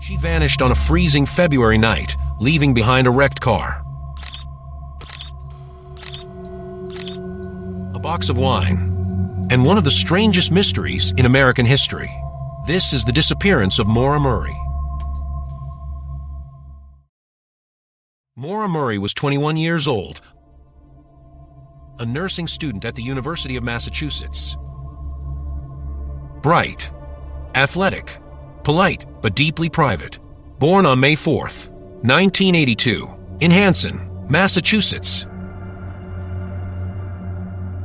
She vanished on a freezing February night, leaving behind a wrecked car, a box of wine, and one of the strangest mysteries in American history. This is the disappearance of Maura Murray. Maura Murray was 21 years old, a nursing student at the University of Massachusetts. Bright, athletic, polite, but deeply private. Born on May 4th, 1982, in Hanson, Massachusetts.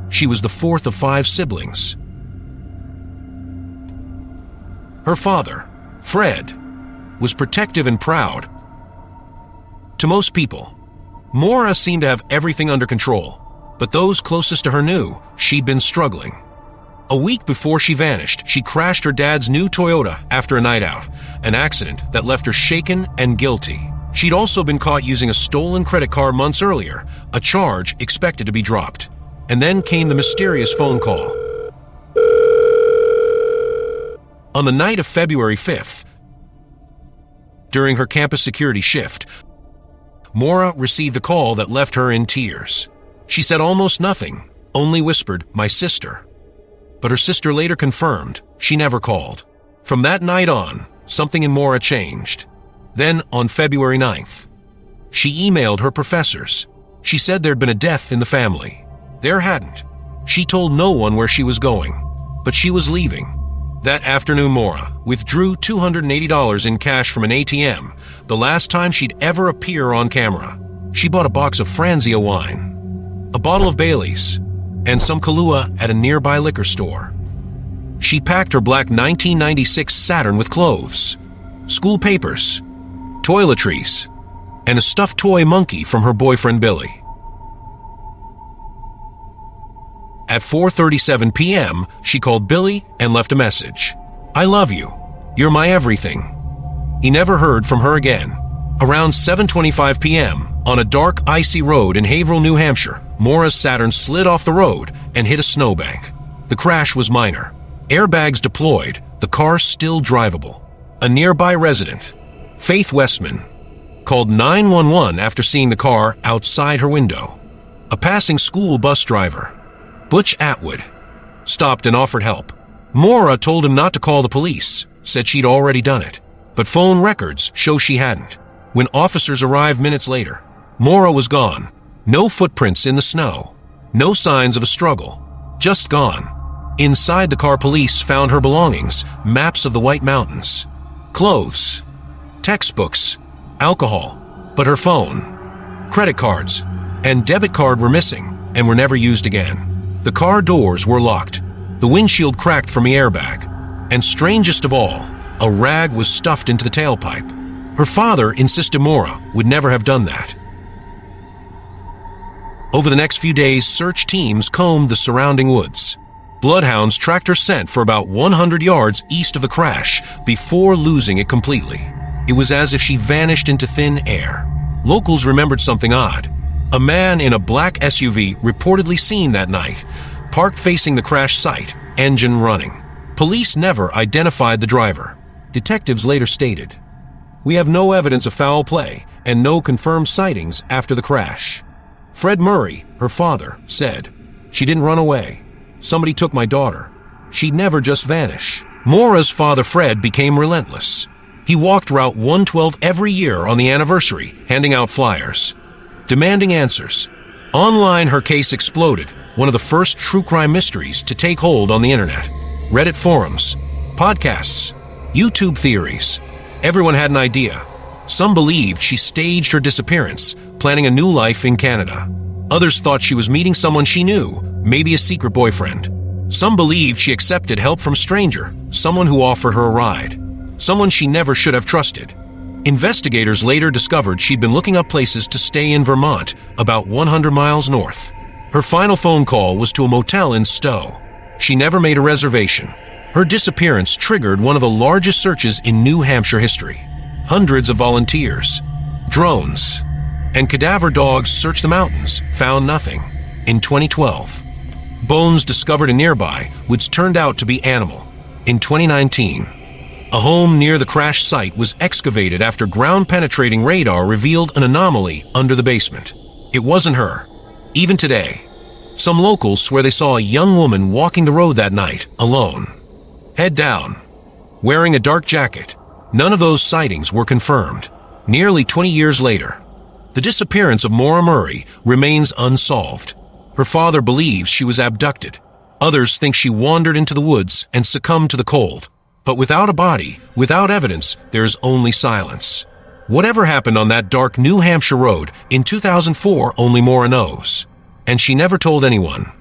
She was the fourth of 5 siblings. Her father, Fred, was protective and proud. To most people, Maura seemed to have everything under control, but those closest to her knew she'd been struggling. A week before she vanished, she crashed her dad's new Toyota after a night out, an accident that left her shaken and guilty. She'd also been caught using a stolen credit card months earlier, a charge expected to be dropped. And then came the mysterious phone call. On the night of February 5th, during her campus security shift, Maura received a call that left her in tears. She said almost nothing, only whispered, "My sister." But her sister later confirmed she never called. From that night on, something in Maura changed. Then, on February 9th, she emailed her professors. She said there'd been a death in the family. There hadn't. She told no one where she was going, but she was leaving. That afternoon, Maura withdrew $280 in cash from an ATM, the last time she'd ever appear on camera. She bought a box of Franzia wine, a bottle of Bailey's, and some Kahlua at a nearby liquor store. She packed her black 1996 Saturn with clothes, school papers, toiletries, and a stuffed toy monkey from her boyfriend Billy. At 4:37 p.m., she called Billy and left a message. "I love you. You're my everything." He never heard from her again. Around 7:25 p.m., on a dark, icy road in Haverhill, New Hampshire, Maura's Saturn slid off the road and hit a snowbank. The crash was minor. Airbags deployed, the car still drivable. A nearby resident, Faith Westman, called 911 after seeing the car outside her window. A passing school bus driver, Butch Atwood, stopped and offered help. Maura told him not to call the police, said she'd already done it, but phone records show she hadn't. When officers arrived minutes later, Maura was gone. No footprints in the snow. No signs of a struggle. Just gone. Inside the car, police found her belongings, maps of the White Mountains, clothes, textbooks, alcohol, but her phone, credit cards, and debit card were missing and were never used again. The car doors were locked. The windshield cracked from the airbag. And strangest of all, a rag was stuffed into the tailpipe. Her father insisted Maura would never have done that. Over the next few days, search teams combed the surrounding woods. Bloodhounds tracked her scent for about 100 yards east of the crash before losing it completely. It was as if she vanished into thin air. Locals remembered something odd. A man in a black SUV reportedly seen that night, parked facing the crash site, engine running. Police never identified the driver. Detectives later stated, "We have no evidence of foul play and no confirmed sightings after the crash." Fred Murray, her father, said, "She didn't run away. Somebody took my daughter. She'd never just vanish." Maura's father, Fred, became relentless. He walked Route 112 every year on the anniversary, handing out flyers, demanding answers. Online, her case exploded, one of the first true crime mysteries to take hold on the internet. Reddit forums, podcasts, YouTube theories. Everyone had an idea. Some believed she staged her disappearance, planning a new life in Canada. Others thought she was meeting someone she knew, maybe a secret boyfriend. Some believed she accepted help from a stranger, someone who offered her a ride, someone she never should have trusted. Investigators later discovered she'd been looking up places to stay in Vermont, about 100 miles north. Her final phone call was to a motel in Stowe. She never made a reservation. Her disappearance triggered one of the largest searches in New Hampshire history. Hundreds of volunteers, drones, and cadaver dogs searched the mountains, found nothing. In 2012, bones discovered in nearby woods turned out to be animal. In 2019, A home near the crash site was excavated after ground-penetrating radar revealed an anomaly under the basement. It wasn't her. Even today, some locals swear they saw a young woman walking the road that night, alone. Head down, wearing a dark jacket. None of those sightings were confirmed. Nearly 20 years later, the disappearance of Maura Murray remains unsolved. Her father believes she was abducted. Others think she wandered into the woods and succumbed to the cold. But without a body, without evidence, there's only silence. Whatever happened on that dark New Hampshire road in 2004, only Maura knows. And she never told anyone.